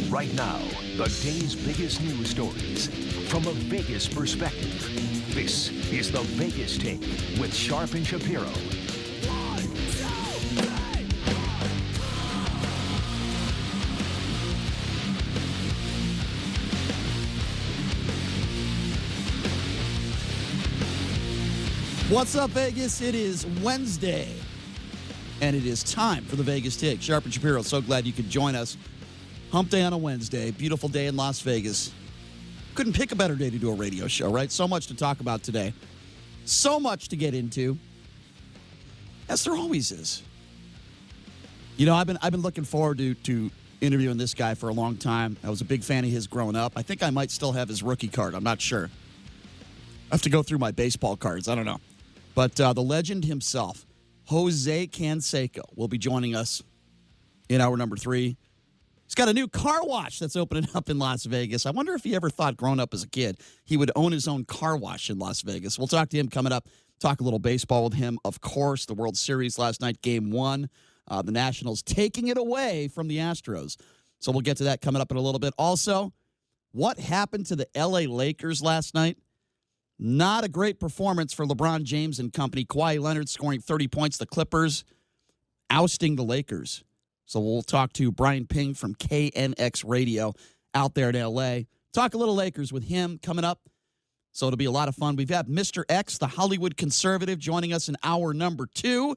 Right now, the day's biggest news stories from a Vegas perspective. This is the Vegas Take with Sharp and Shapiro. What's up, Vegas? It is Wednesday, and it is time for the Vegas Take. Sharp and Shapiro, so glad you could join us. Hump Day on a Wednesday, beautiful day in Las Vegas. Couldn't pick a better day to do a radio show, right? So much to talk about today. So much to get into, as there always is. You know, I've been looking forward to interviewing this guy for a long time. I was a big fan of his growing up. I think I might still have his rookie card. I'm not sure. I have to go through my baseball cards. I don't know. But the legend himself, Jose Canseco, will be joining us in hour number 3. He's got a new car wash that's opening up in Las Vegas. I wonder if he ever thought growing up as a kid he would own his own car wash in Las Vegas. We'll talk to him coming up, talk a little baseball with him. Of course, the World Series last night, Game 1. The Nationals taking it away from the Astros. So we'll get to that coming up in a little bit. Also, what happened to the L.A. Lakers last night? Not a great performance for LeBron James and company. Kawhi Leonard scoring 30 points. The Clippers ousting the Lakers. So we'll talk to Brian Ping from KNX Radio out there in L.A. Talk a little Lakers with him coming up. So it'll be a lot of fun. We've got Mr. X, the Hollywood conservative, joining us in hour number 2.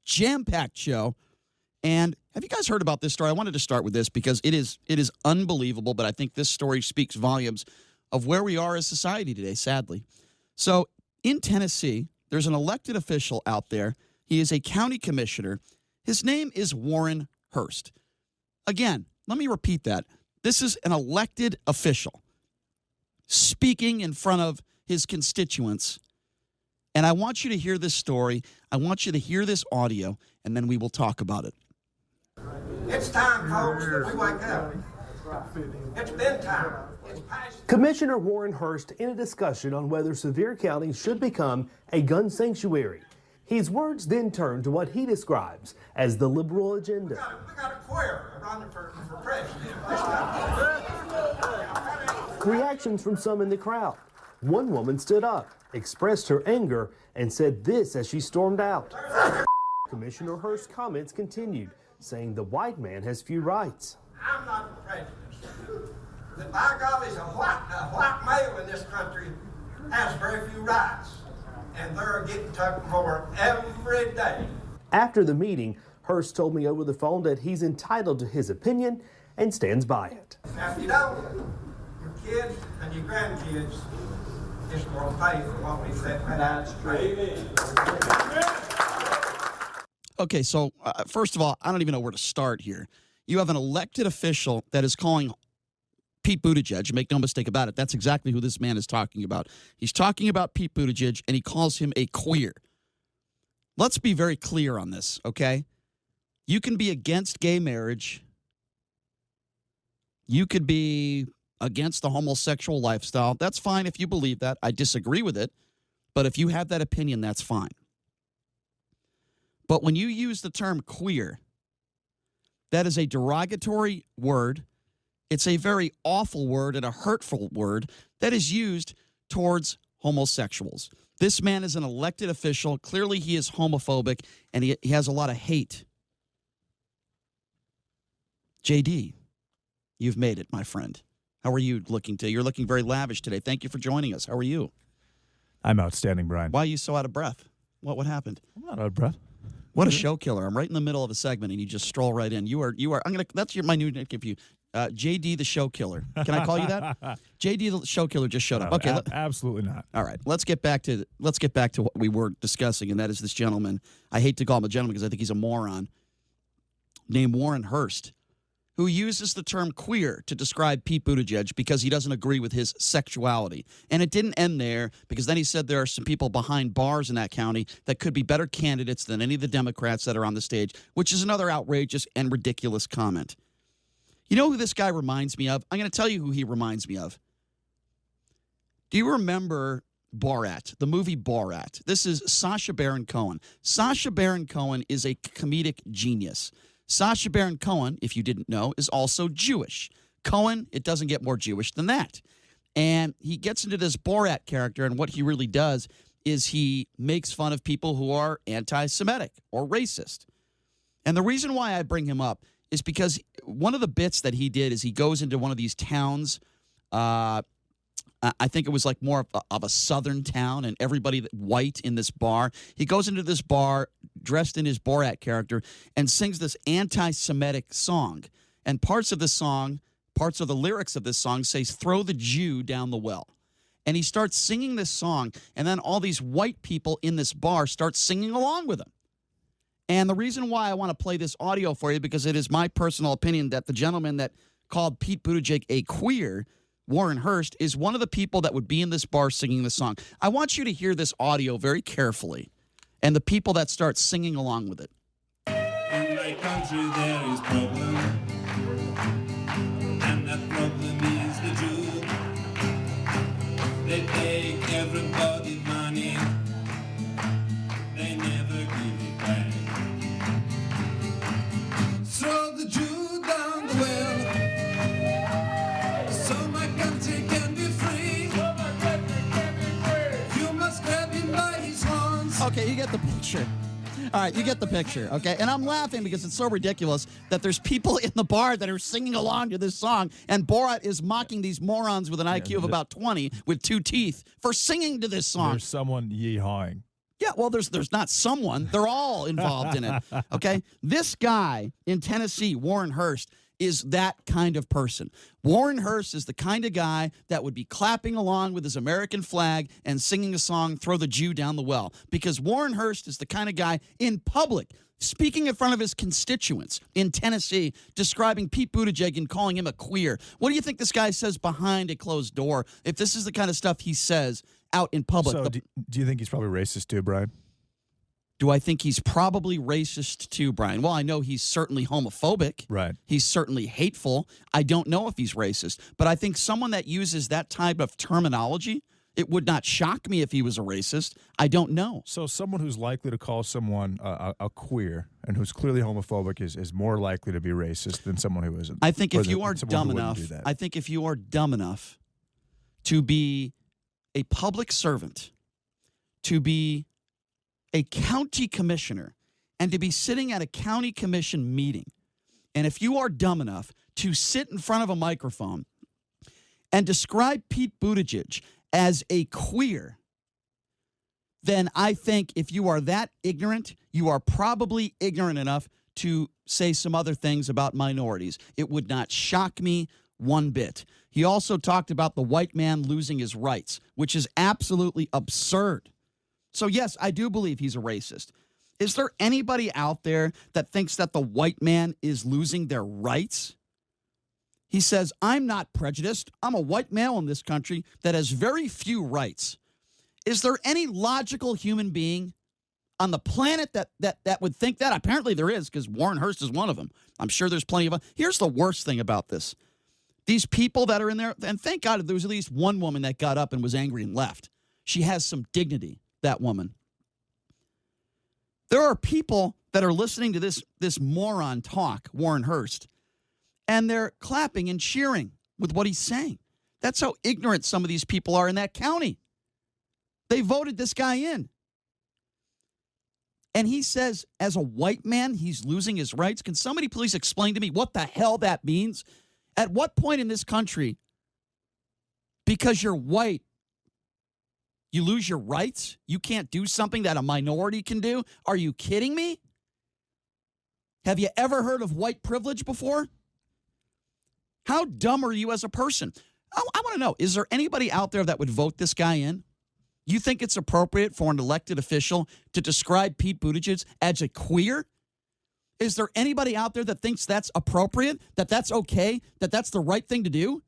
Jam-packed show. And have you guys heard about this story? I wanted to start with this because it is unbelievable, but I think this story speaks volumes of where we are as society today, sadly. So in Tennessee, there's an elected official out there. He is a county commissioner. His name is Warren Hurst. Again, let me repeat that. This is an elected official speaking in front of his constituents. And I want you to hear this story. I want you to hear this audio, and then we will talk about it. It's time, folks, that we wake up. It's been time. Commissioner Warren Hurst in a discussion on whether Sevier County should become a gun sanctuary. His words then turn to what he describes as the liberal agenda. We got a queer running for president. Reactions from some in the crowd. One woman stood up, expressed her anger, and said this as she stormed out. Commissioner Hurst's comments continued, saying the white man has few rights. I'm not prejudiced. But by golly, a white male in this country has very few rights. And they're getting took for every day. After the meeting, Hurst told me over the phone that he's entitled to his opinion and stands by it. Now, if you don't, your kids and your grandkids is going to pay for what we said. That's true. Okay, so first of all, I don't even know where to start here. You have an elected official that is calling Pete Buttigieg. Make no mistake about it. That's exactly who this man is talking about. He's talking about Pete Buttigieg, and he calls him a queer. Let's be very clear on this, okay? You can be against gay marriage. You could be against the homosexual lifestyle. That's fine if you believe that. I disagree with it. But if you have that opinion, that's fine. But when you use the term queer, that is a derogatory word. It's a very awful word and a hurtful word that is used towards homosexuals. This man is an elected official. Clearly, he is homophobic, and he has a lot of hate. JD, you've made it, my friend. How are you looking today? You're looking very lavish today. Thank you for joining us. How are you? I'm outstanding, Brian. Why are you so out of breath? What happened? I'm not out of breath. What a show killer. I'm right in the middle of a segment, and you just stroll right in. That's my new nickname for you. JD the show killer. Can I call you that? JD the show killer just showed up. Okay, absolutely not. All right, let's get back to what we were discussing, and that is this gentleman. I hate to call him a gentleman because I think he's a moron. Named Warren Hurst, who uses the term queer to describe Pete Buttigieg because he doesn't agree with his sexuality. And it didn't end there, because then he said there are some people behind bars in that county that could be better candidates than any of the Democrats that are on the stage, which is another outrageous and ridiculous comment. You know who this guy reminds me of? I'm going to tell you who he reminds me of. Do you remember Borat, the movie Borat? This is Sacha Baron Cohen. Sacha Baron Cohen is a comedic genius. Sacha Baron Cohen, if you didn't know, is also Jewish. Cohen, it doesn't get more Jewish than that. And he gets into this Borat character, and what he really does is he makes fun of people who are anti-Semitic or racist. And the reason why I bring him up is because one of the bits that he did is he goes into one of these towns. I think it was like more of a southern town, and everybody white in this bar. He goes into this bar dressed in his Borat character and sings this anti-Semitic song. And parts of the lyrics of this song says, "Throw the Jew down the well." And he starts singing this song, and then all these white people in this bar start singing along with him. And the reason why I want to play this audio for you, because it is my personal opinion that the gentleman that called Pete Buttigieg a queer, Warren Hurst, is one of the people that would be in this bar singing the song. I want you to hear this audio very carefully, and the people that start singing along with it. In my country there is problem, and that problem is the Jew. They take everybody's money, they never give it back. Throw the Jew down the well, so my country can be free. You must grab him by his horns. Okay, you get the picture. All right, you get the picture, okay? And I'm laughing because it's so ridiculous that there's people in the bar that are singing along to this song, and Borat is mocking these morons with an IQ of about 20 with 2 teeth for singing to this song. There's someone yee-hawing. Yeah, well, there's not someone. They're all involved in it, okay? This guy in Tennessee, Warren Hurst, is that kind of person. Warren Hurst is the kind of guy that would be clapping along with his American flag and singing a song, "Throw the Jew down the well," because Warren Hurst is the kind of guy in public, speaking in front of his constituents in Tennessee, describing Pete Buttigieg and calling him a queer. What do you think this guy says behind a closed door if this is the kind of stuff he says out in public? So do you think he's probably racist too, Brian? Do I think he's probably racist too, Brian? Well, I know he's certainly homophobic. Right. He's certainly hateful. I don't know if he's racist, but I think someone that uses that type of terminology, it would not shock me if he was a racist. I don't know. So someone who's likely to call someone a queer and who's clearly homophobic is more likely to be racist than someone who isn't. I think if you are someone dumb who wouldn't enough, do that. I think if you are dumb enough to be a public servant, to be a county commissioner, and to be sitting at a county commission meeting, and if you are dumb enough to sit in front of a microphone and describe Pete Buttigieg as a queer, then I think if you are that ignorant, you are probably ignorant enough to say some other things about minorities. It would not shock me one bit. He also talked about the white man losing his rights, which is absolutely absurd. So, yes, I do believe he's a racist. Is there anybody out there that thinks that the white man is losing their rights? He says, "I'm not prejudiced. I'm a white male in this country that has very few rights." Is there any logical human being on the planet that would think that? Apparently there is, because Warren Hurst is one of them. I'm sure there's plenty of them. Here's the worst thing about this. These people that are in there, and thank God there was at least one woman that got up and was angry and left. She has some dignity, that woman. There are people that are listening to this moron talk, Warren Hurst, and they're clapping and cheering with what he's saying. That's how ignorant some of these people are in that county. They voted this guy in. And he says, as a white man, he's losing his rights. Can somebody please explain to me what the hell that means? At what point in this country, because you're white, you lose your rights? You can't do something that a minority can do? Are you kidding me? Have you ever heard of white privilege before? How dumb are you as a person? I want to know, is there anybody out there that would vote this guy in? You think it's appropriate for an elected official to describe Pete Buttigieg as a queer? Is there anybody out there that thinks that's appropriate, that that's okay, that that's the right thing to do?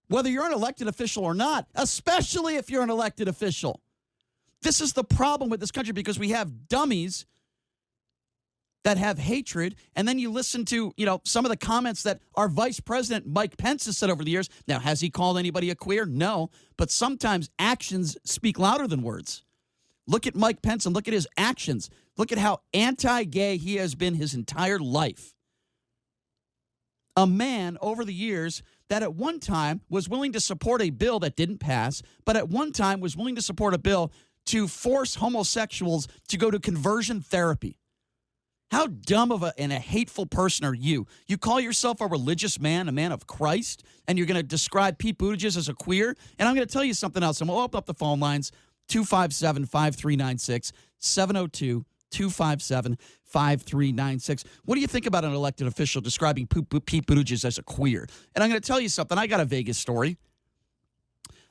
Whether you're an elected official or not, especially if you're an elected official. This is the problem with this country, because we have dummies that have hatred, and then you listen to, some of the comments that our Vice President Mike Pence has said over the years. Now, has he called anybody a queer? No, but sometimes actions speak louder than words. Look at Mike Pence and look at his actions. Look at how anti-gay he has been his entire life. A man over the years that at one time was willing to support a bill that didn't pass, but at one time was willing to support a bill to force homosexuals to go to conversion therapy. How dumb and a hateful person are you? You call yourself a religious man, a man of Christ, and you're going to describe Pete Buttigieg as a queer? And I'm going to tell you something else. I'm going to open up the phone lines, 257-5396, 702-257-5396. What do you think about an elected official describing Pete Buttigieg as a queer? And I'm going to tell you something. I got a Vegas story.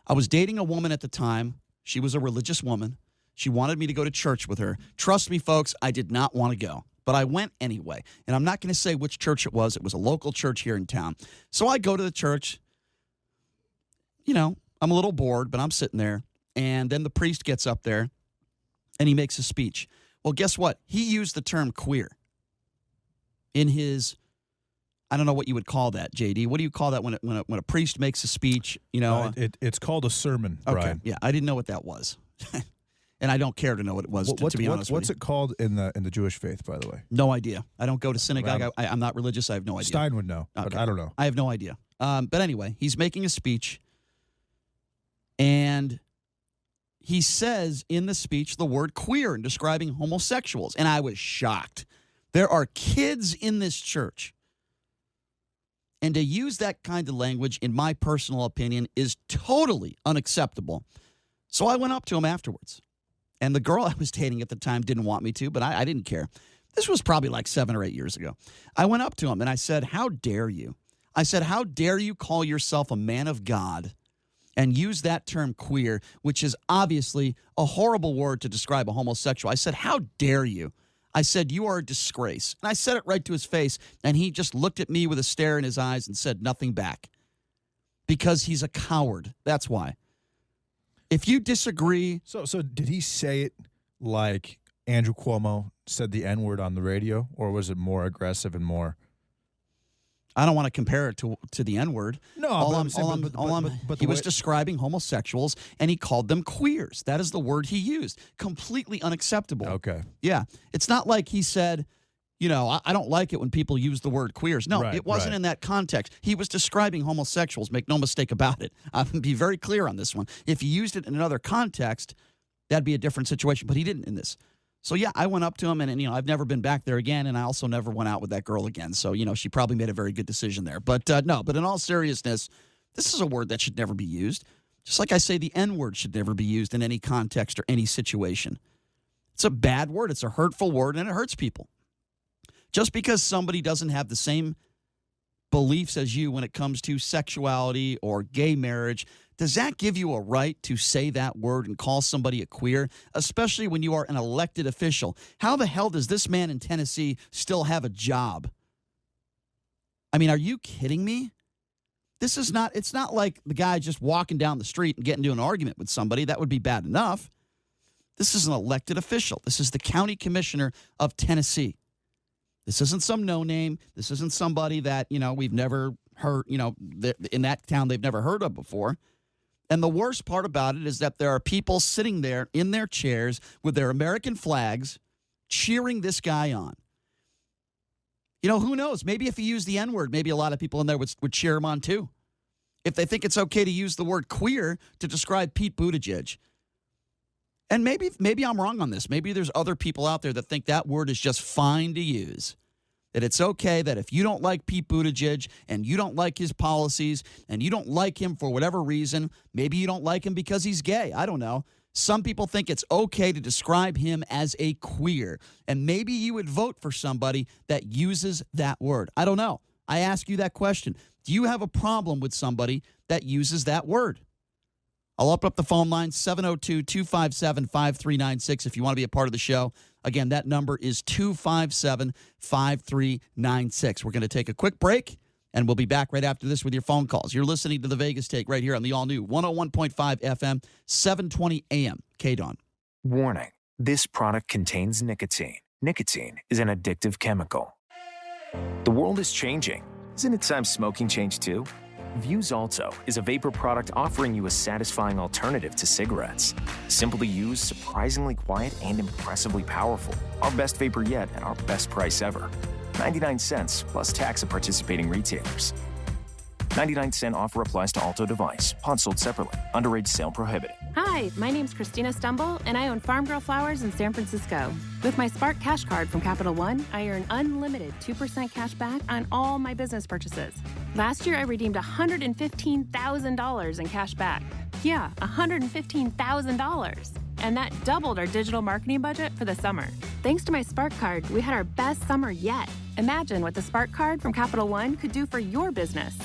I was dating a woman at the time. She was a religious woman. She wanted me to go to church with her. Trust me, folks, I did not want to go. But I went anyway. And I'm not going to say which church it was. It was a local church here in town. So I go to the church. You know, I'm a little bored, but I'm sitting there. And then the priest gets up there, and he makes a speech. Well, guess what? He used the term queer in his, I don't know what you would call that, JD. What do you call that when a priest makes a speech? You know, it's called a sermon, okay. Brian. Yeah, I didn't know what that was. And I don't care to know what it was, to be honest with you. What's it called in the Jewish faith, by the way? No idea. I don't go to synagogue. I'm not religious. I have no idea. Stein would know, but I don't know. I have no idea. But anyway, he's making a speech, and he says in the speech the word queer in describing homosexuals, and I was shocked. There are kids in this church, and to use that kind of language, in my personal opinion, is totally unacceptable. So I went up to him afterwards. And the girl I was dating at the time didn't want me to, but I didn't care. This was probably like 7 or 8 years ago. I went up to him and I said, how dare you? I said, how dare you call yourself a man of God and use that term queer, which is obviously a horrible word to describe a homosexual. I said, how dare you? I said, you are a disgrace. And I said it right to his face, and he just looked at me with a stare in his eyes and said nothing back. Because he's a coward. That's why. If you disagree... So did he say it like Andrew Cuomo said the N-word on the radio, or was it more aggressive and more... I don't want to compare it to the N-word. No, he was describing homosexuals, and he called them queers. That is the word he used. Completely unacceptable. Okay. Yeah. It's not like he said... You know, I don't like it when people use the word queers. No, it wasn't in that context. He was describing homosexuals. Make no mistake about it. I'm going to be very clear on this one. If he used it in another context, that'd be a different situation. But he didn't in this. So, yeah, I went up to him, and you know, I've never been back there again, and I also never went out with that girl again. So, you know, she probably made a very good decision there. But, no, but in all seriousness, this is a word that should never be used. Just like I say, the N-word should never be used in any context or any situation. It's a bad word. It's a hurtful word, and it hurts people. Just because somebody doesn't have the same beliefs as you when it comes to sexuality or gay marriage, does that give you a right to say that word and call somebody a queer, especially when you are an elected official? How the hell does this man in Tennessee still have a job? I mean, are you kidding me? It's not like the guy just walking down the street and getting into an argument with somebody. That would be bad enough. This is an elected official. This is the county commissioner of Tennessee. This isn't some no-name. This isn't somebody that, you know, we've never heard, you know, in that town they've never heard of before. And the worst part about it is that there are people sitting there in their chairs with their American flags cheering this guy on. You know, who knows? Maybe if he used the N-word, maybe a lot of people in there would cheer him on too. If they think it's okay to use the word queer to describe Pete Buttigieg. And maybe I'm wrong on this. Maybe there's other people out there that think that word is just fine to use. That it's okay that if you don't like Pete Buttigieg and you don't like his policies and you don't like him for whatever reason, maybe you don't like him because he's gay. I don't know. Some people think it's okay to describe him as a queer. And maybe you would vote for somebody that uses that word. I don't know. I ask you that question. Do you have a problem with somebody that uses that word? I'll open up the phone line, 702-257-5396 if you want to be a part of the show. Again, that number is 257-5396. We're going to take a quick break, and we'll be back right after this with your phone calls. You're listening to The Vegas Take right here on the all-new 101.5 FM, 720 AM, KDON. Warning, this product contains nicotine. Nicotine is an addictive chemical. The world is changing. Isn't it time smoking changed too? Vuse Alto is a vapor product offering you a satisfying alternative to cigarettes. Simple to use, surprisingly quiet, and impressively powerful. Our best vapor yet at our best price ever. 99 cents plus tax at participating retailers. 99-cent offer applies to Alto device. Pod sold separately. Underage sale prohibited. Hi, my name's Christina Stumble, and I own Farm Girl Flowers in San Francisco. With my Spark Cash Card from Capital One, I earn unlimited 2% cash back on all my business purchases. Last year, I redeemed $115,000 in cash back. Yeah, $115,000. And that doubled our digital marketing budget for the summer. Thanks to my Spark Card, we had our best summer yet. Imagine what the Spark Card from Capital One could do for your business.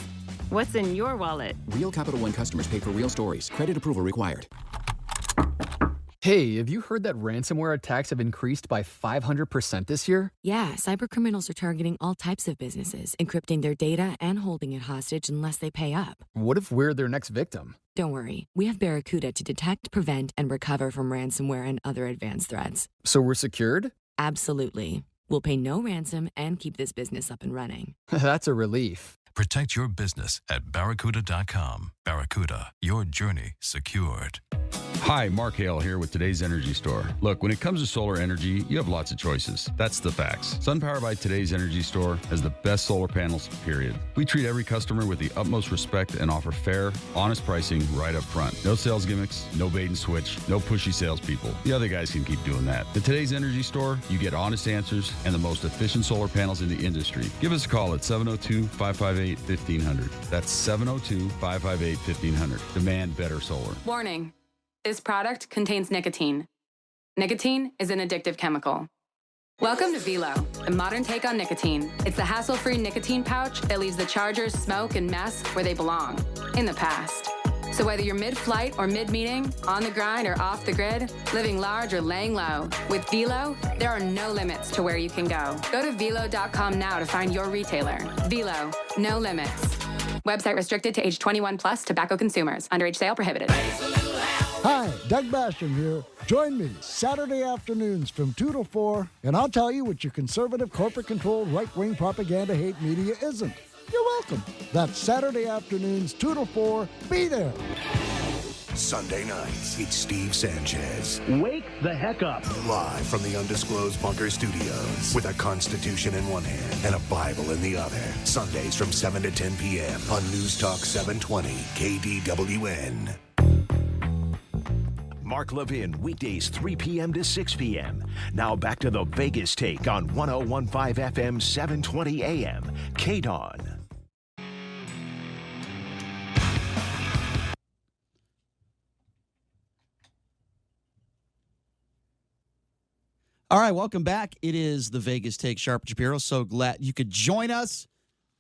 What's in your wallet? Real Capital One customers pay for real stories. Credit approval required. Hey, have you heard that ransomware attacks have increased by 500% this year? Yeah, cybercriminals are targeting all types of businesses, encrypting their data and holding it hostage unless they pay up. What if we're their next victim? Don't worry, we have Barracuda to detect, prevent, and recover from ransomware and other advanced threats. So we're secured? Absolutely. We'll pay no ransom and keep this business up and running. That's a relief. Protect your business at Barracuda.com. Barracuda, your journey secured. Hi, Mark Hale here with today's Energy Store. Look, when it comes to solar energy, you have lots of choices. That's the facts. SunPower by today's Energy Store has the best solar panels, period. We treat every customer with the utmost respect and offer fair, honest pricing right up front. No sales gimmicks, no bait and switch, no pushy salespeople. The other guys can keep doing that. At today's Energy Store, you get honest answers and the most efficient solar panels in the industry. Give us a call at 702-558-1500. That's 702-558-1500. Demand better solar. Warning. This product contains nicotine. Nicotine is an addictive chemical. Welcome to Velo, a modern take on nicotine. It's the hassle-free nicotine pouch that leaves the chargers, smoke, and mess where they belong, in the past. So whether you're mid-flight or mid-meeting, on the grind or off the grid, living large or laying low, with Velo, there are no limits to where you can go. Go to Velo.com now to find your retailer. Velo, no limits. Website restricted to age 21 plus tobacco consumers. Underage sale prohibited. Hi, Doug Basham here. Join me Saturday afternoons from 2 to 4, and I'll tell you what your conservative, corporate-controlled, right-wing propaganda hate media isn't. You're welcome. That's Saturday afternoons, 2 to 4. Be there. Sunday nights, it's Steve Sanchez. Wake the heck up. Live from the undisclosed bunker studios with a Constitution in one hand and a Bible in the other. Sundays from 7 to 10 p.m. on News Talk 720 KDWN. Mark Levin, weekdays 3 p.m. to 6 p.m. Now back to the Vegas Take on 101.5 FM, 720 a.m. KDON. All right, welcome back. It is the Vegas Take, Sharp and Shapiro. So glad you could join us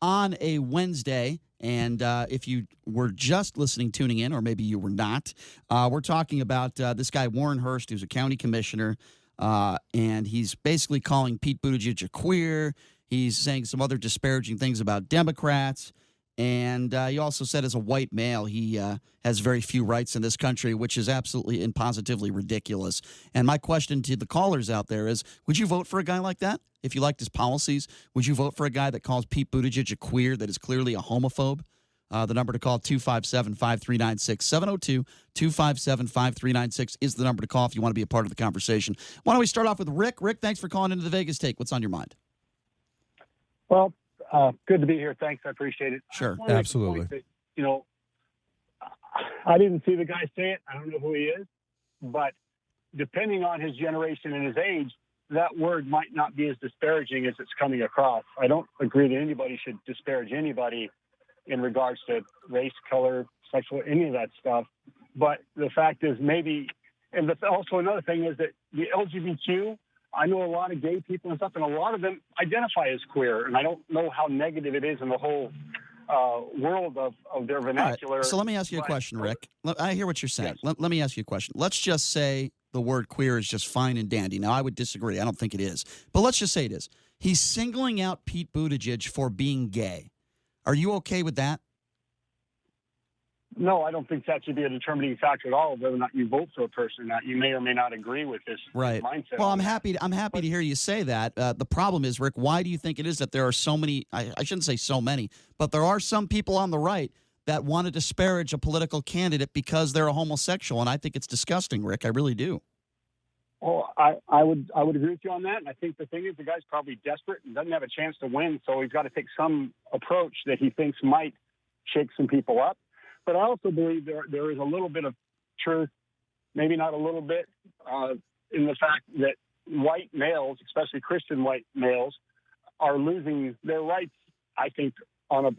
on a Wednesday. And if you were just listening, tuning in, or maybe you were not, we're talking about this guy, Warren Hurst, who's a county commissioner, and he's basically calling Pete Buttigieg a queer. He's saying some other disparaging things about Democrats. And he also said as a white male, he has very few rights in this country, which is absolutely and positively ridiculous. And my question to the callers out there is, would you vote for a guy like that? If you liked his policies, would you vote for a guy that calls Pete Buttigieg a queer, that is clearly a homophobe? The number to call, 257-5396. 702-257-5396 is the number to call if you want to be a part of the conversation. Why don't we start off with Rick? Rick, thanks for calling into the Vegas Take. What's on your mind? Well, good to be here. Thanks. I appreciate it. Sure. Absolutely. That, I didn't see the guy say it. I don't know who he is. But depending on his generation and his age, that word might not be as disparaging as it's coming across. I don't agree that anybody should disparage anybody in regards to race, color, sexual, any of that stuff. But the fact is maybe, and also another thing is that the LGBTQ, I know a lot of gay people and stuff, and a lot of them identify as queer, and I don't know how negative it is in the whole world of their vernacular. Right. So let me ask you a question, Rick. I hear what you're saying. Yes. Let me ask you a question. Let's just say the word queer is just fine and dandy. Now, I would disagree. I don't think it is. But let's just say it is. He's singling out Pete Buttigieg for being gay. Are you okay with that? No, I don't think that should be a determining factor at all, whether or not you vote for a person or not. You may or may not agree with this mindset. Well, I'm happy to hear you say that. The problem is, Rick, why do you think it is that there are so many, I shouldn't say so many, but there are some people on the right that want to disparage a political candidate because they're a homosexual, and I think it's disgusting, Rick. I really do. Well, I would agree with you on that. And I think the thing is the guy's probably desperate and doesn't have a chance to win, so he's got to take some approach that he thinks might shake some people up. But I also believe there is a little bit of truth, maybe not a little bit, in the fact that white males, especially Christian white males, are losing their rights, I think, on a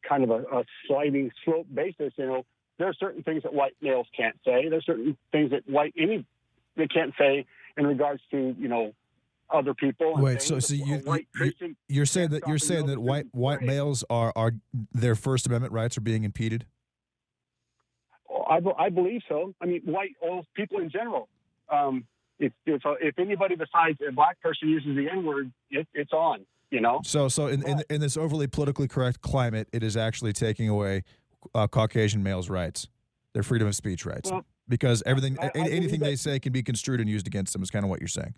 kind of a sliding slope basis. You know, there are certain things that white males can't say. There's certain things that they can't say in regards to, you know, other people. Wait, so you're saying that white males are their First Amendment rights are being impeded? I believe so. I mean, people in general. If anybody besides a black person uses the N-word, it's on. You know. So in this overly politically correct climate, it is actually taking away Caucasian males' rights, their freedom of speech rights, because anything they say can be construed and used against them. Is kind of what you're saying.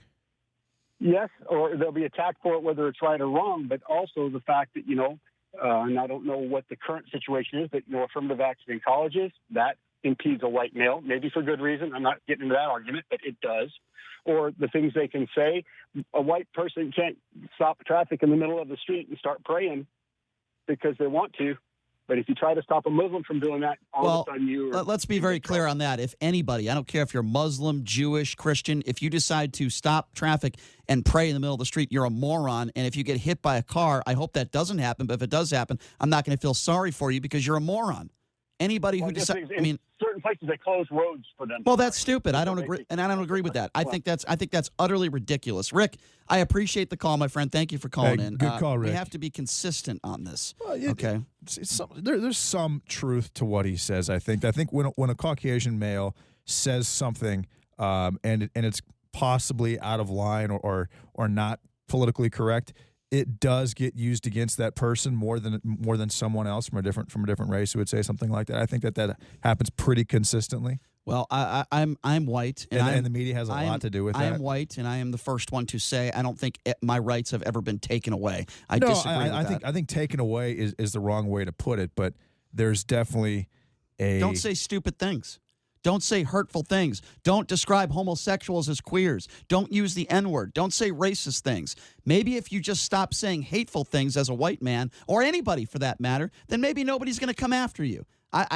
Yes, or they'll be attacked for it, whether it's right or wrong. But also the fact that, you know, and I don't know what the current situation is, but, you know, affirmative action in colleges, that impedes a white male, maybe for good reason. I'm not getting into that argument, but it does. Or the things they can say. A white person can't stop traffic in the middle of the street and start praying because they want to. But if you try to stop a Muslim from doing that, all of a sudden let's be very clear on that. If anybody, I don't care if you're Muslim, Jewish, Christian, if you decide to stop traffic and pray in the middle of the street, you're a moron. And if you get hit by a car, I hope that doesn't happen. But if it does happen, I'm not going to feel sorry for you because you're a moron. Anybody who decides, I mean, certain places they close roads for them. Well, that's stupid. I don't agree, and I don't agree with that. I think that's utterly ridiculous. Rick, I appreciate the call, my friend. Thank you for calling in. Good call, Rick. We have to be consistent on this. Well, okay. There's some truth to what he says. I think when a Caucasian male says something, and it's possibly out of line or not politically correct, it does get used against that person more than someone else from a different race who would say something like that. I think that happens pretty consistently. Well, I'm white, and the media has a lot to do with that. I am white, and I am the first one to say I don't think my rights have ever been taken away. I disagree with that. I think taken away is the wrong way to put it, but there's definitely Don't say stupid things. Don't say hurtful things. Don't describe homosexuals as queers. Don't use the N-word. Don't say racist things. Maybe if you just stop saying hateful things as a white man, or anybody for that matter, then maybe nobody's going to come after you.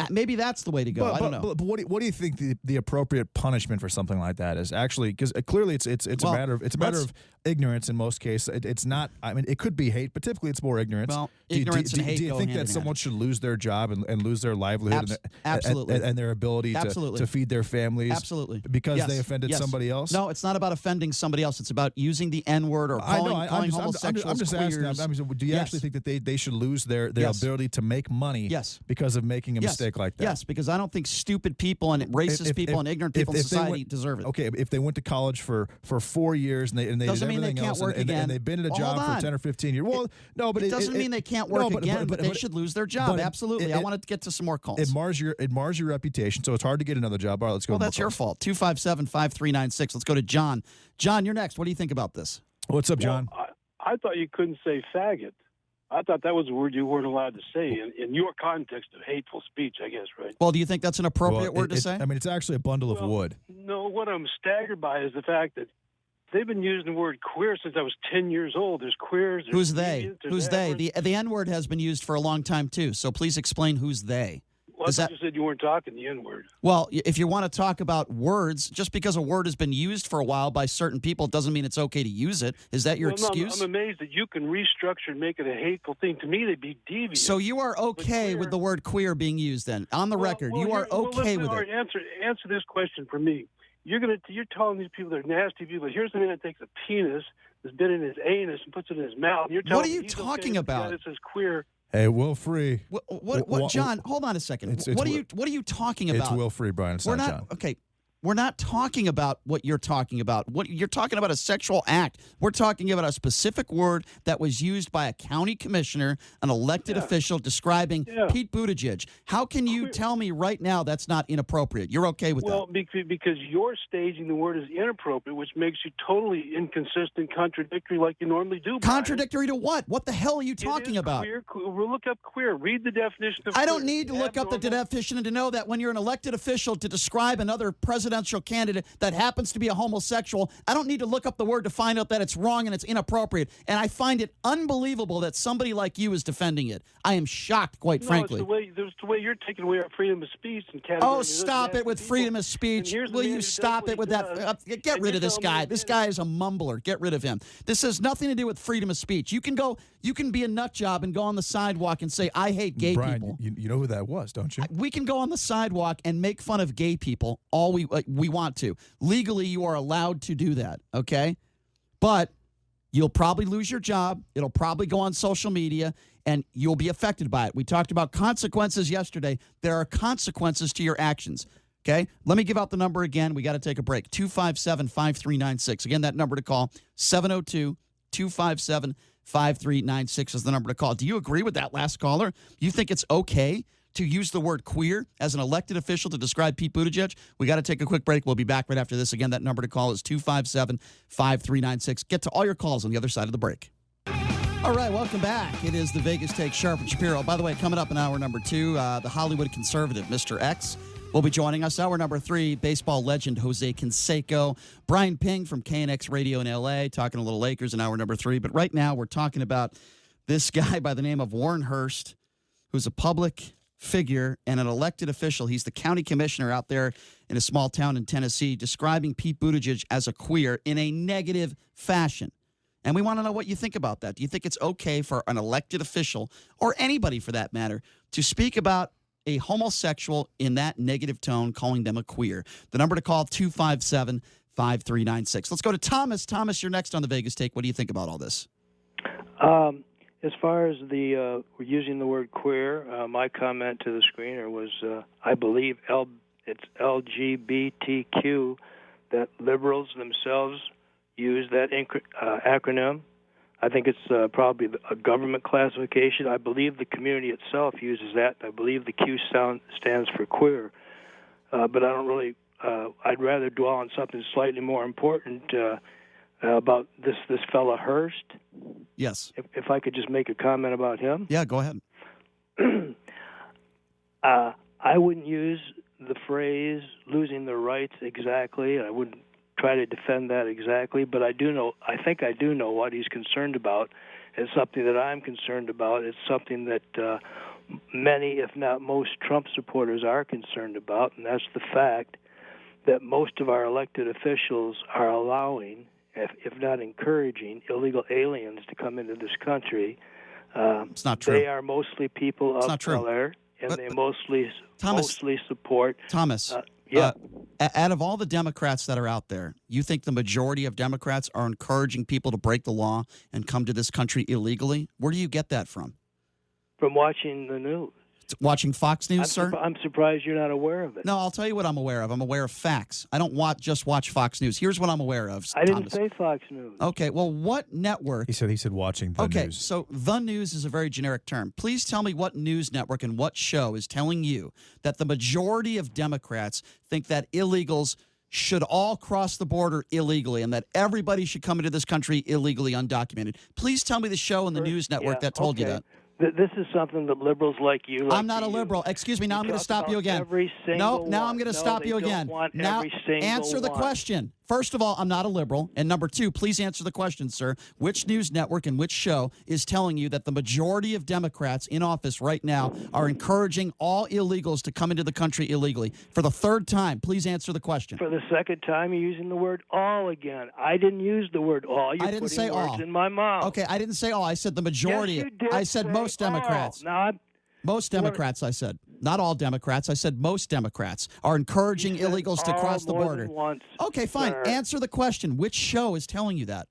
Maybe that's the way to go. I don't know. But what do you think the appropriate punishment for something like that is? Actually, because clearly it's a matter of ignorance in most cases. It's not. I mean, it could be hate, but typically it's more ignorance. Well, ignorance and hate. Do you think that someone should lose their job and lose their livelihood absolutely and their ability to feed their families? Absolutely. Because they offended somebody else? No, it's not about offending somebody else. It's about using the N-word or calling homosexuals I'm just queers. asking. Do you actually think that they should lose their ability to make money? Yes. Because of making a mistake like that? Yes, because I don't think stupid people and racist people and ignorant people in society deserve it. Okay, if they went to college for 4 years and they did everything else and they've been at a job for 10 or 15 years. Well, no, but it doesn't mean they can't work again, but they should lose their job. Absolutely. I want to get to some more calls. It mars your reputation, so it's hard to get another job. All right, let's go. Well, that's your fault. 257-5396. Let's go to John. John, you're next. What do you think about this? What's up, John? Well, I thought you couldn't say faggot. I thought that was a word you weren't allowed to say in your context of hateful speech, I guess, right? Well, do you think that's an appropriate word to say? I mean, it's actually a bundle of wood. No, what I'm staggered by is the fact that they've been using the word queer since I was 10 years old. There's queers. There's who's they? comedians, Who's they? The N-word has been used for a long time, too. So please explain who's they. Well, I thought you said you weren't talking the N-word. Well, if you want to talk about words, just because a word has been used for a while by certain people doesn't mean it's okay to use it. Is that your excuse? I'm amazed that you can restructure and make it a hateful thing. To me, they'd be devious. So you are okay with the word queer being used then? On the record, you are okay with it? Answer this question for me. You're telling these people they're nasty people. Here's the man that takes a penis that's been in his anus and puts it in his mouth. You're telling what are you talking about? This is queer. Hey, Will Free. What John, hold on a second. What are you talking about? It's Will Free, Brian. It's not John. Okay. We're not talking about what you're talking about. What you're talking about a sexual act. We're talking about a specific word that was used by a county commissioner, an elected official, describing Pete Buttigieg. How can you tell me right now that's not inappropriate? You're okay with that? Well, because you're staging the word as inappropriate, which makes you totally inconsistent, contradictory, like you normally do. Contradictory to what? What the hell are you talking about? Queer. We'll look up queer. Read the definition of queer. I don't need to look up the definition to know that when you're an elected official to describe another presidential candidate that happens to be a homosexual, I don't need to look up the word to find out that it's wrong and it's inappropriate. And I find it unbelievable that somebody like you is defending it. I am shocked, quite frankly. It's the way you're taking away our freedom of speech and categorizing. Oh, stop it with freedom of speech. Will you stop it with that? Get rid of this guy. This guy is a mumbler. Get rid of him. This has nothing to do with freedom of speech. You can be a nut job and go on the sidewalk and say, I hate gay people. You know who that was, don't you? We can go on the sidewalk and make fun of gay people all we want to. Legally, you are allowed to do that, okay? But you'll probably lose your job. It'll probably go on social media, and you'll be affected by it. We talked about consequences yesterday. There are consequences to your actions, okay? Let me give out the number again. We got to take a break. 257-5396. Again, that number to call, 702-257-5396 is the number to call. Do you agree with that last caller? You think it's okay to use the word queer as an elected official to describe Pete Buttigieg? We got to take a quick break. We'll be back right after this. Again, that number to call is 257-5396. Get to all your calls on the other side of the break. All right, welcome back. It is the Vegas Take, Sharp and Shapiro. By the way, coming up in hour number 2, the Hollywood conservative, Mr. X, will be joining us. Hour number 3, baseball legend Jose Canseco. Brian Ping from KNX Radio in L.A., talking a little Lakers in hour number 3. But right now, we're talking about this guy by the name of Warren Hurst, who's a public figure and an elected official. He's the county commissioner out there in a small town in Tennessee, describing Pete Buttigieg as a queer in a negative fashion. And we want to know what you think about that. Do you think it's okay for an elected official, or anybody for that matter, to speak about a homosexual in that negative tone, calling them a queer? The number to call, 257-5396. Let's go to Thomas. Thomas, you're next on the Vegas Take. What do you think about all this? As far as the using the word queer, my comment to the screener was, I believe it's LGBTQ, that liberals themselves use that acronym. I think it's probably a government classification. I believe the community itself uses that. I believe the Q stands for queer. But I don't really, I'd rather dwell on something slightly more important about this fella Hurst. Yes. If I could just make a comment about him. Yeah, go ahead. I wouldn't use the phrase losing the rights exactly. I wouldn't try to defend that exactly, but I think I do know what he's concerned about. It's something that I'm concerned about. It's something that many, if not most, Trump supporters are concerned about, and that's the fact that most of our elected officials are allowing, if not encouraging, illegal aliens to come into this country. It's not true. They are mostly people of color, and they mostly support. Thomas, out of all the Democrats that are out there, you think the majority of Democrats are encouraging people to break the law and come to this country illegally? Where do you get that from? From watching the news. Watching Fox News, sir? I'm surprised you're not aware of it. No, I'll tell you what I'm aware of. I'm aware of facts. I don't just watch Fox News. Here's what I'm aware of. I didn't say Fox News. Okay, well, what network? He said watching the news. Okay, so the news is a very generic term. Please tell me what news network and what show is telling you that the majority of Democrats think that illegals should all cross the border illegally and that everybody should come into this country illegally undocumented. Please tell me the show and the news network that told you that. This is something that liberals like you. I'm not a liberal. Excuse me. Now I'm going to stop you again. Now I'm going to stop you again. Now answer the question. First of all, I'm not a liberal. And number 2, please answer the question, sir. Which news network and which show is telling you that the majority of Democrats in office right now are encouraging all illegals to come into the country illegally? For the 3rd time, please answer the question. For the 2nd time, you're using the word all again. I didn't use the word all. You're putting words all in my mouth. Okay, I didn't say all. I said the majority. Yes, you did. I said most Democrats. Most Democrats, I said. Not all Democrats. I said most Democrats are encouraging illegals to cross the border. Okay, fine. Sir. Answer the question. Which show is telling you that?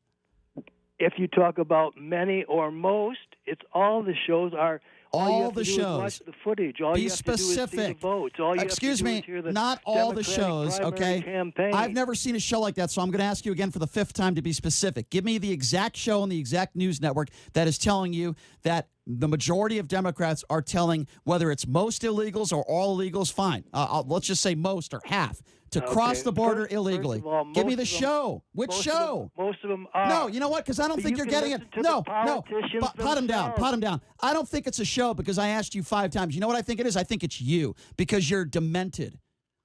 If you talk about many or most, it's all the shows are all the shows. Watch the footage. All Be you have to do is see specific. the votes. All you Excuse have to do me, is hear the not all the Democratic shows, primary okay? campaign. I've never seen a show like that, so I'm going to ask you again for the 5th time to be specific. Give me the exact show on the exact news network that is telling you that the majority of Democrats are telling whether it's most illegals or all illegals, fine. Let's just say most or half. To cross the border illegally. First of all, Give me the most of them- show. Which show? Most of them are. No, you know what? Because I don't think you're getting it. No. Pot him down. I don't think it's a show because I asked you 5 times. You know what I think it is? I think it's you because you're demented.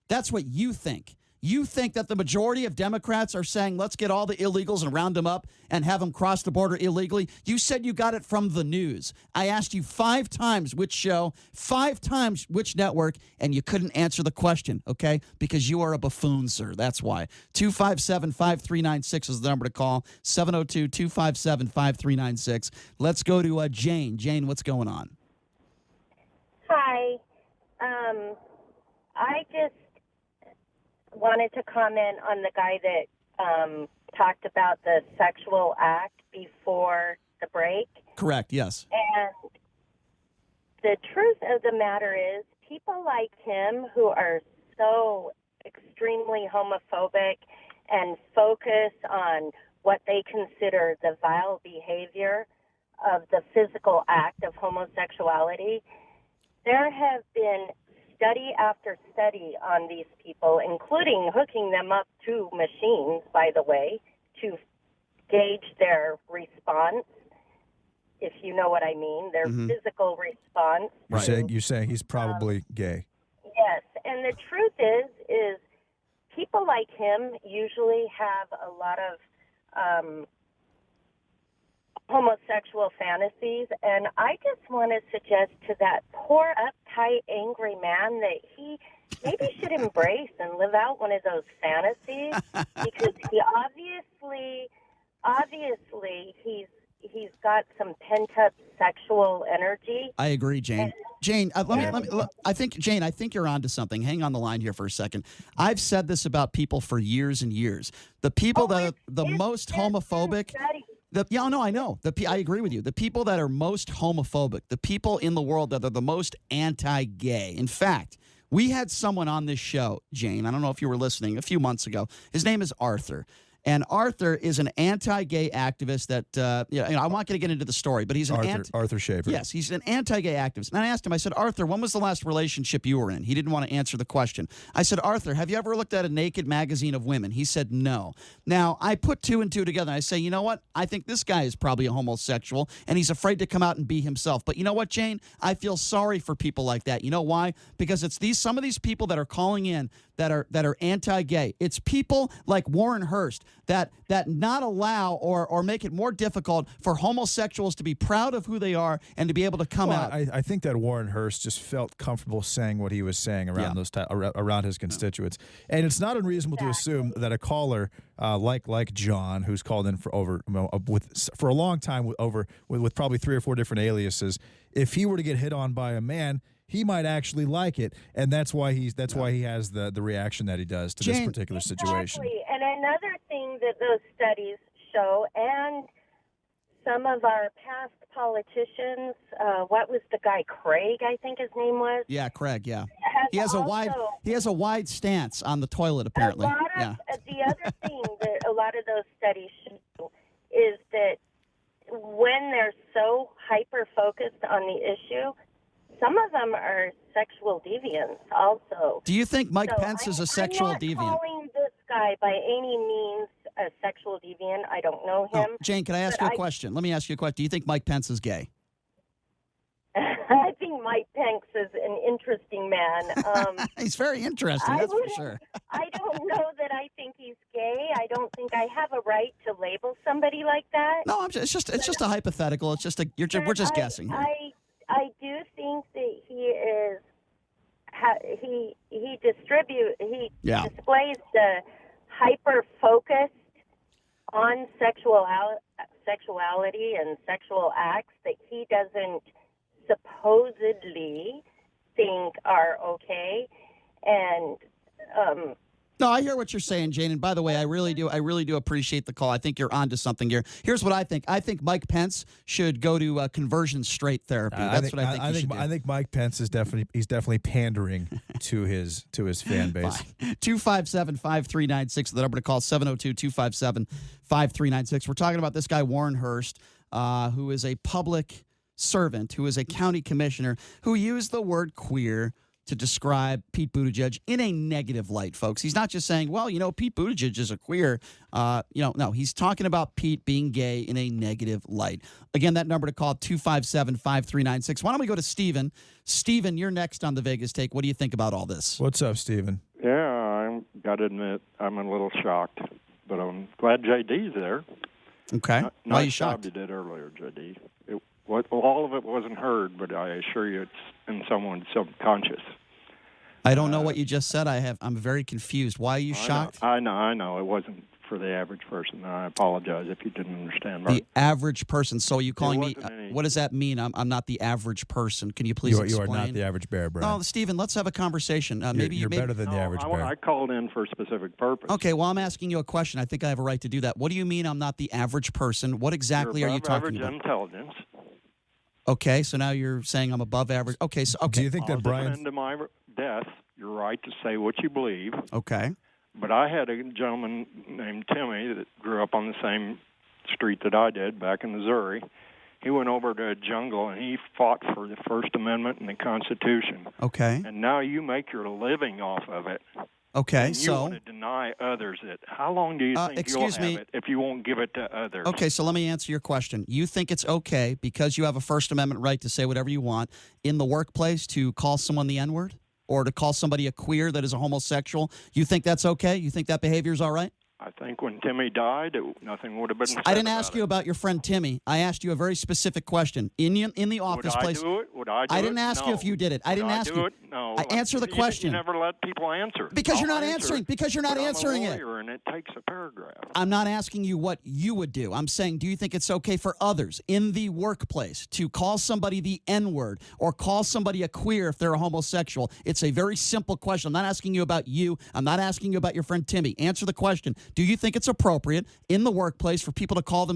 That's what you think. You think that the majority of Democrats are saying, let's get all the illegals and round them up and have them cross the border illegally. You said you got it from the news. I asked you 5 times which show, 5 times which network, and you couldn't answer the question, okay? Because you are a buffoon, sir. That's why. 257-5396 is the number to call. 702-257-5396. Let's go to Jane. Jane, what's going on? Hi. I just wanted to comment on the guy that talked about the sexual act before the break. Correct, yes. And the truth of the matter is people like him who are so extremely homophobic and focus on what they consider the vile behavior of the physical act of homosexuality, there have been study after study on these people, including hooking them up to machines, by the way, to gauge their response, if you know what I mean, their physical response. You're saying he's probably gay. Yes, and the truth is people like him usually have a lot of homosexual fantasies, and I just want to suggest to that poor, uptight, angry man that he maybe should embrace and live out one of those fantasies because he obviously he's got some pent-up sexual energy. I agree, Jane. Jane, I think you're onto something. Hang on the line here for a second. I've said this about people for years and years. The people that are the most homophobic. I know. I agree with you. The people that are most homophobic, the people in the world that are the most anti-gay. In fact, we had someone on this show, Jane, I don't know if you were listening, a few months ago. His name is Arthur. And Arthur is an anti-gay activist that, I'm not going to get into the story, but he's Arthur Shapiro. Yes, he's an anti-gay activist. And I asked him, I said, Arthur, when was the last relationship you were in? He didn't want to answer the question. I said, Arthur, have you ever looked at a naked magazine of women? He said, no. Now, I put 2 and 2 together. And I say, you know what? I think this guy is probably a homosexual, and he's afraid to come out and be himself. But you know what, Jane? I feel sorry for people like that. You know why? Because it's some of these people that are calling in that are anti-gay. It's people like Warren Hurst that not allow or make it more difficult for homosexuals to be proud of who they are and to be able to come out. I think that Warren Hurst just felt comfortable saying what he was saying around around his constituents, and it's not unreasonable to assume that a caller like John, who's called in for a long time with probably 3 or 4 different aliases, if he were to get hit on by a man, he might actually like it, and that's why he has the reaction that he does to this particular situation. Exactly. And another thing that those studies show, and some of our past politicians, what was the guy, Craig, I think his name was? Yeah, Craig, yeah. He has a wide stance on the toilet, apparently. The other thing that a lot of those studies show is that when they're so hyper-focused on the issue, some of them are sexual deviants also. Do you think Mike Pence is a sexual deviant? I'm not calling this guy by any means a sexual deviant. I don't know him. Oh, Jane, can I ask you a question? Let me ask you a question. Do you think Mike Pence is gay? I think Mike Pence is an interesting man. He's very interesting, that's for sure. I don't know that I think he's gay. I don't think I have a right to label somebody like that. No, it's just a hypothetical. It's just we're just guessing here. I do think that he displays the hyper focused on sexuality and sexual acts that he doesn't supposedly think are okay, and No, I hear what you're saying, Jane. And by the way, I really do appreciate the call. I think you're onto something here. Here's what I think. I think Mike Pence should go to conversion straight therapy. That's what I think he should do. I think Mike Pence is definitely pandering to his fan base. 257-5396, the number to call, 702-257-5396. We're talking about this guy, Warren Hurst, who is a public servant, who is a county commissioner, who used the word queer to describe Pete Buttigieg in a negative light, folks. He's not just saying, well, Pete Buttigieg is a queer. No, he's talking about Pete being gay in a negative light. Again, that number to call, 257-5396. Why don't we go to Steven? Steven, you're next on the Vegas Take. What do you think about all this? What's up, Steven? Yeah, I got to admit, I'm a little shocked, but I'm glad JD's there. Okay. Why are you shocked? Nice job you did earlier, JD. All of it wasn't heard, but I assure you it's in someone's subconscious. I don't know what you just said. I'm very confused. Why are you shocked? I know. It wasn't for the average person. I apologize if you didn't understand. The average person. So are you calling me? What does that mean? I'm not the average person. Can you please explain? You are not the average bear, Brian. Oh, Stephen, let's have a conversation. You're better than the average bear. I called in for a specific purpose. Okay, well, I'm asking you a question. I think I have a right to do that. What do you mean I'm not the average person? What exactly are you talking about? Average intelligence. Okay, so now you're saying I'm above average. Okay, so do you think that Brian? To my death, you're right to say what you believe. Okay. But I had a gentleman named Timmy that grew up on the same street that I did back in Missouri. He went over to a jungle and he fought for the First Amendment and the Constitution. Okay. And now you make your living off of it. Okay, and you want to deny others it. How long do you think you'll have it if you won't give it to others? Okay, so let me answer your question. You think it's okay, because you have a First Amendment right to say whatever you want, in the workplace to call someone the N-word? Or to call somebody a queer that is a homosexual? You think that's okay? You think that behavior is all right? I think when Timmy died, nothing would have been said. I didn't ask you about your friend Timmy. I asked you a very specific question. In the office place. Would I do it? Would I do it? I didn't ask you if you did it. I didn't ask you. It? No. I answer the question. You never let people answer. Because you're not answering. Because you're not answering it. I'm a lawyer and it takes a paragraph. I'm not asking you what you would do. I'm saying, do you think it's okay for others in the workplace to call somebody the N-word or call somebody a queer if they're a homosexual? It's a very simple question. I'm not asking you about you. I'm not asking you about your friend Timmy. Answer the question. Do you think it's appropriate in the workplace for people to call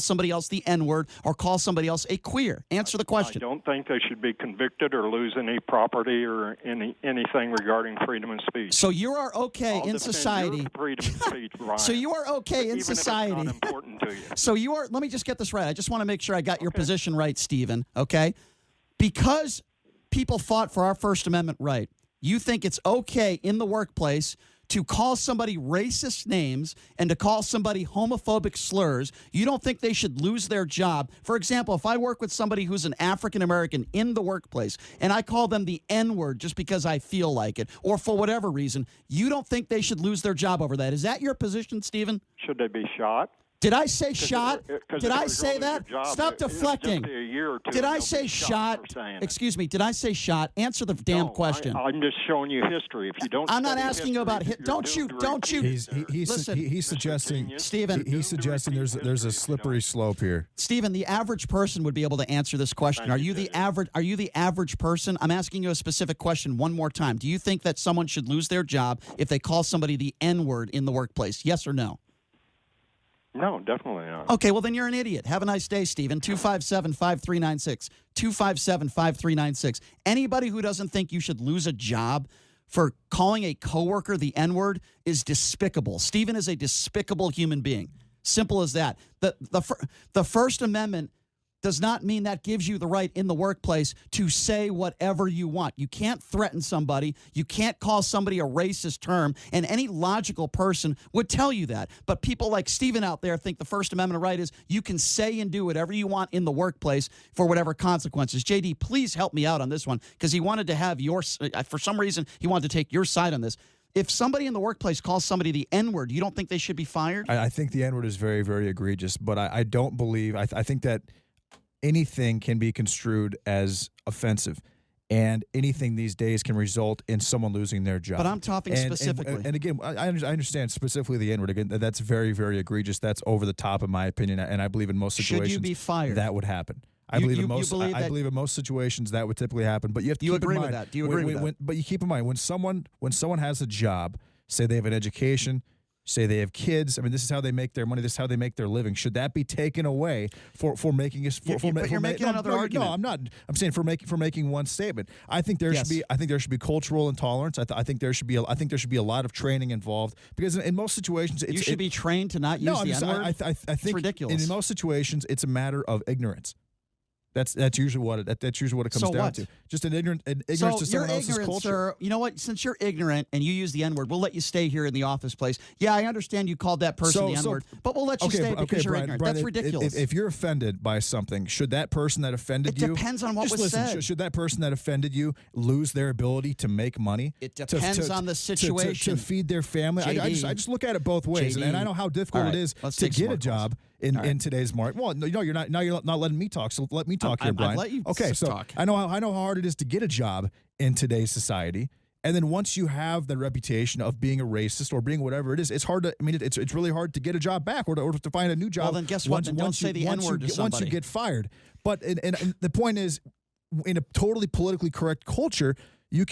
somebody else the N-word or call somebody else a queer? Answer the question. I don't think they should be convicted or lose any property or anything regarding freedom of speech. So you are okay in society. Your freedom of speech, Ryan. So you are okay in society. Even if it's not important to you. So you are. Let me just get this right. I just want to make sure I got your position right, Stephen. Okay, because people fought for our First Amendment right, you think it's okay in the workplace to call somebody racist names and to call somebody homophobic slurs. You don't think they should lose their job. For example, if I work with somebody who's an African-American in the workplace and I call them the N-word just because I feel like it or for whatever reason, you don't think they should lose their job over that. Is that your position, Stephen? Should they be shot? Did I say shot? Did I say that? Stop deflecting. Did I say shot? Excuse me. Did I say shot? Answer the damn question. I'm just showing you history. If you don't, I'm not asking you about. Don't you? He's suggesting, Stephen. He's suggesting there's a slippery slope here. Stephen, the average person would be able to answer this question. Are you the average? Are you the average person? I'm asking you a specific question one more time. Do you think that someone should lose their job if they call somebody the N-word in the workplace? Yes or no? No, definitely not. Okay, well, then you're an idiot. Have a nice day, Stephen. 257-5396. 257-5396. Anybody who doesn't think you should lose a job for calling a coworker the N-word is despicable. Stephen is a despicable human being. Simple as that. The First Amendment does not mean that gives you the right in the workplace to say whatever you want. You can't threaten somebody. You can't call somebody a racist term, and any logical person would tell you that. But people like Stephen out there think the First Amendment right is you can say and do whatever you want in the workplace for whatever consequences. JD, please help me out on this one, because he wanted to have for some reason, he wanted to take your side on this. If somebody in the workplace calls somebody the N-word, you don't think they should be fired? I think the N-word is very, very egregious, but I don't believe, I think that anything can be construed as offensive, and anything these days can result in someone losing their job. But I'm talking specifically. And again, I understand specifically the N-word. Again, that's very, very egregious. That's over the top, in my opinion, and I believe in most situations should you be fired? That would happen. I believe in most situations that would typically happen. But you have to keep in mind. Do you agree with that? But you keep in mind when someone has a job say they have an education, say they have kids. I mean, this is how they make their money. This is how they make their living. Should that be taken away for making us? You're making another argument. No, I'm not. I'm saying for making one statement. I think there should be. I think there should be cultural intolerance. I think there should be. I think there should be a lot of training involved because in most situations, you should be trained to not use the N-word. I think it's ridiculous. In most situations, it's a matter of ignorance. That's usually what it comes down to. Just an ignorance to someone else's culture. Sir, you know what? Since you're ignorant and you use the N-word, we'll let you stay here in the office place. Yeah, I understand you called that person the N-word, but we'll let you stay because you're ignorant. Brian, that's ridiculous. If you're offended by something, should that person that offended you? It depends on what was said. Should that person that offended you lose their ability to make money? It depends on the situation. To feed their family. I just look at it both ways, and I know how difficult it is to get a job in today's market. Well, no, you're not. Now you're not letting me talk. So let me talk here, Brian. I'll let you talk. I know how hard it is to get a job in today's society. And then once you have the reputation of being a racist or being whatever it is, it's hard to. I mean, it's really hard to get a job back or to find a new job. Well, then guess what? Don't say the N-word to somebody. Once you get fired. But and the point is, in a totally politically correct culture, your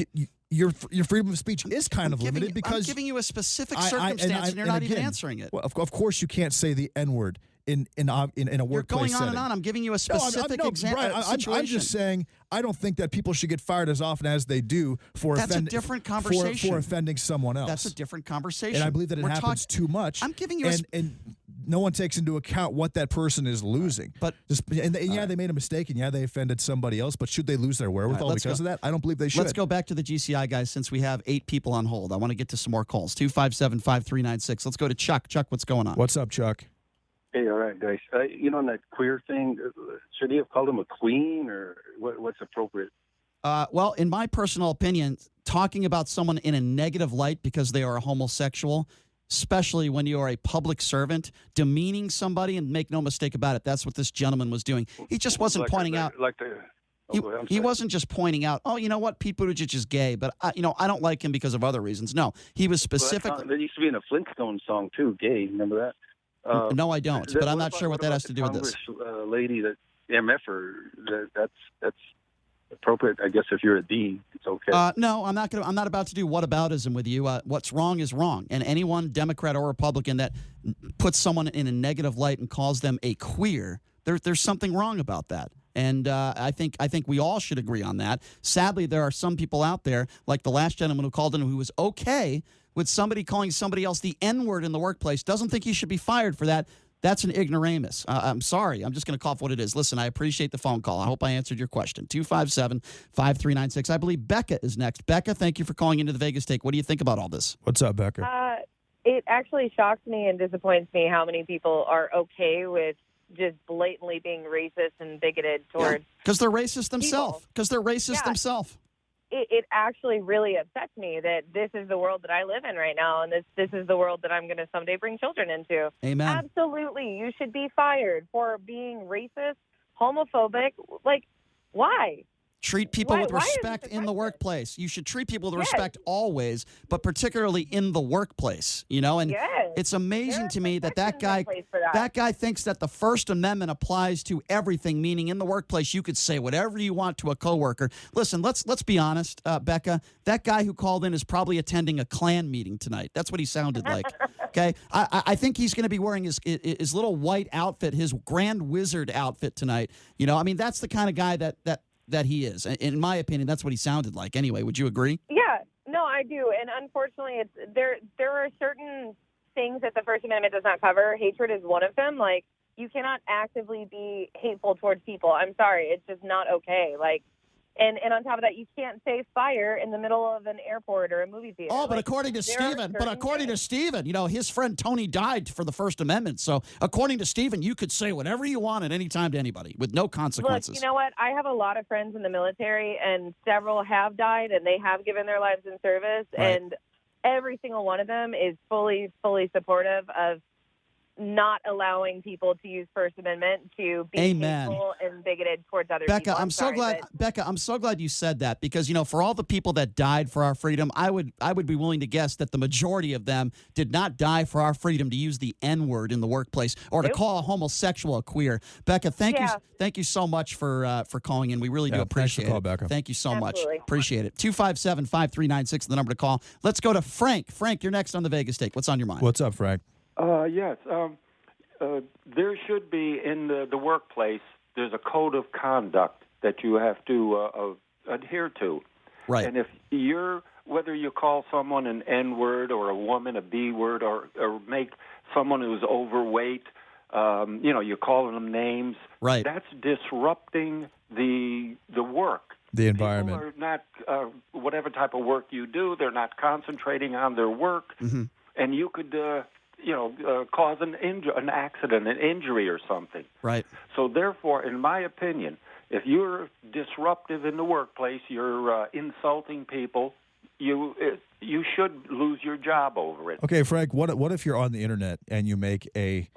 freedom of speech is kind of limited because I'm giving you a specific circumstance and you're not even answering it. Well, of course, you can't say the N-word in a workplace You're going on setting. and on. I'm giving you a specific example. I'm just saying I don't think that people should get fired as often as they do for a different conversation. For offending someone else. That's a different conversation. And I believe that it happens too much. I'm giving you and no one takes into account what that person is losing. But they made a mistake, and they offended somebody else. But should they lose their wherewithal because of that? I don't believe they should. Let's go back to the GCI guys since we have 8 people on hold. I want to get to some more calls. 257-5396. Let's go to Chuck. Chuck, what's going on? What's up, Chuck? Hey, all right, guys. On that queer thing, should he have called him a queen, or what's appropriate? Well, in my personal opinion, talking about someone in a negative light because they are a homosexual, especially when you are a public servant, demeaning somebody, and make no mistake about it, that's what this gentleman was doing. He just wasn't pointing out. He wasn't just pointing out, oh, you know what, Pete Buttigieg is gay, but I don't like him because of other reasons. No, he was specific. There used to be in a Flintstone song too, gay. Remember that? No, I don't. But I'm not sure what that has to do with this. Lady that MF that's appropriate. I guess if you're a D, it's okay. No, I'm not about to do whataboutism with you. What's wrong is wrong, and anyone, Democrat or Republican, that puts someone in a negative light and calls them a queer, there's something wrong about that. And I think we all should agree on that. Sadly, there are some people out there, like the last gentleman who called in, who was okay with somebody calling somebody else the N-word in the workplace, doesn't think he should be fired for that. That's an ignoramus. I'm sorry. I'm just going to call for what it is. Listen, I appreciate the phone call. I hope I answered your question. 257-5396. I believe Becca is next. Becca, thank you for calling into the Vegas Take. What do you think about all this? What's up, Becca? It actually shocks me and disappoints me how many people are okay with just blatantly being racist and bigoted towards because they're racist themselves. Because they're racist themselves. It actually really upsets me that this is the world that I live in right now, and this is the world that I'm going to someday bring children into. Amen. Absolutely. You should be fired for being racist, homophobic. Like, why? Treat people with respect in the workplace. You should treat people with respect always, but particularly in the workplace, and it's amazing to me that guy thinks that the First Amendment applies to everything, meaning in the workplace you could say whatever you want to a coworker. Listen, let's be honest, Becca, that guy who called in is probably attending a Klan meeting tonight. That's what he sounded like. Okay? I think he's going to be wearing his little white outfit, his Grand Wizard outfit tonight. That's the kind of guy that he is. In my opinion, that's what he sounded like. Anyway, would you agree? Yeah, no, I do. And unfortunately, there are certain things that the First Amendment does not cover. Hatred is one of them. Like, you cannot actively be hateful towards people. I'm sorry. It's just not okay. Like, and on top of that, you can't say fire in the middle of an airport or a movie theater. Oh, but according to Stephen, his friend Tony died for the First Amendment. So according to Stephen, you could say whatever you want at any time to anybody with no consequences. Look, you know what? I have a lot of friends in the military, and several have died, and they have given their lives in service, right. And every single one of them is fully supportive of not allowing people to use First Amendment to be Amen. hateful and bigoted towards other Becca, people. I'm so glad. Becca, I'm so glad you said that because for all the people that died for our freedom, I would be willing to guess that the majority of them did not die for our freedom to use the N-word in the workplace or to call a homosexual a queer. Becca, thank you so much for calling in. We really do appreciate thanks for the call, it. Becca. Thank you so Absolutely. much. Appreciate it. 257-5396 the number to call. Let's go to Frank. Frank, you're next on the Vegas Take. What's on your mind? What's up, Frank? Yes. There should be in the workplace, there's a code of conduct that you have to adhere to. Right. And if whether you call someone an N-word or a woman a B-word or make someone who's overweight, you're calling them names. Right. That's disrupting the work. The environment. People are not, whatever type of work you do, they're not concentrating on their work. Mm-hmm. And you could, cause an accident, an injury or something. Right. So therefore, in my opinion, if you're disruptive in the workplace, you're insulting people, you should lose your job over it. Okay, Frank, what if you're on the internet and you make a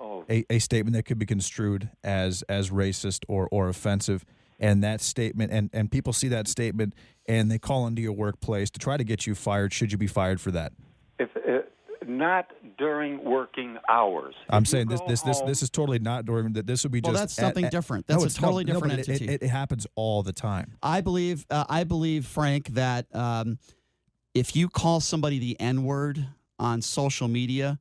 statement that could be construed as racist or offensive, and that statement, and people see that statement and they call into your workplace to try to get you fired? Should you be fired for that? If not during working hours. I'm saying this is totally not during that. This would be just. Well, that's something different. That's a totally different entity. It happens all the time. I believe, Frank, that if you call somebody the N-word on social media,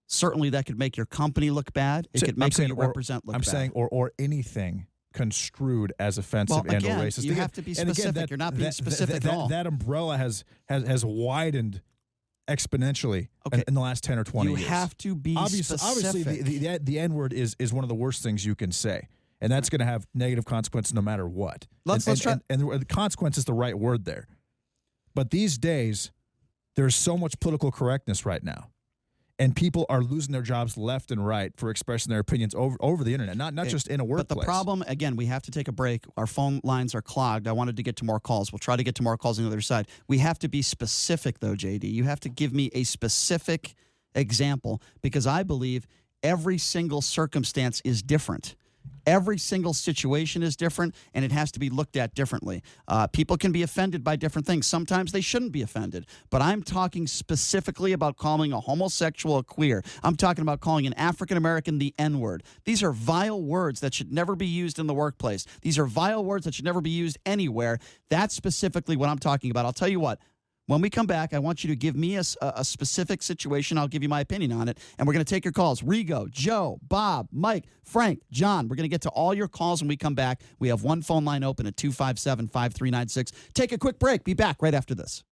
certainly that could make your company look bad. It could make who you represent look bad. I'm saying, or anything construed as offensive and or racist. You have to be specific. Again, you're not being specific at all. That umbrella has widened exponentially in the last 10 or 20 years. You have to be specific. Obviously, the N-word is one of the worst things you can say, and that's going to have negative consequences no matter what. Let's try. And the consequence is the right word there. But these days, there's so much political correctness right now, and people are losing their jobs left and right for expressing their opinions over the internet, not just in a workplace. But the problem, again, we have to take a break. Our phone lines are clogged. I wanted to get to more calls. We'll try to get to more calls on the other side. We have to be specific, though, JD. You have to give me a specific example because I believe every single circumstance is different. Every single situation is different, and it has to be looked at differently. People can be offended by different things. Sometimes they shouldn't be offended. But I'm talking specifically about calling a homosexual a queer. I'm talking about calling an African-American the N-word. These are vile words that should never be used in the workplace. These are vile words that should never be used anywhere. That's specifically what I'm talking about. I'll tell you what. When we come back, I want you to give me a specific situation. I'll give you my opinion on it. And we're going to take your calls. Rigo, Joe, Bob, Mike, Frank, John. We're going to get to all your calls when we come back. We have one phone line open at 257-5396. Take a quick break. Be back right after this.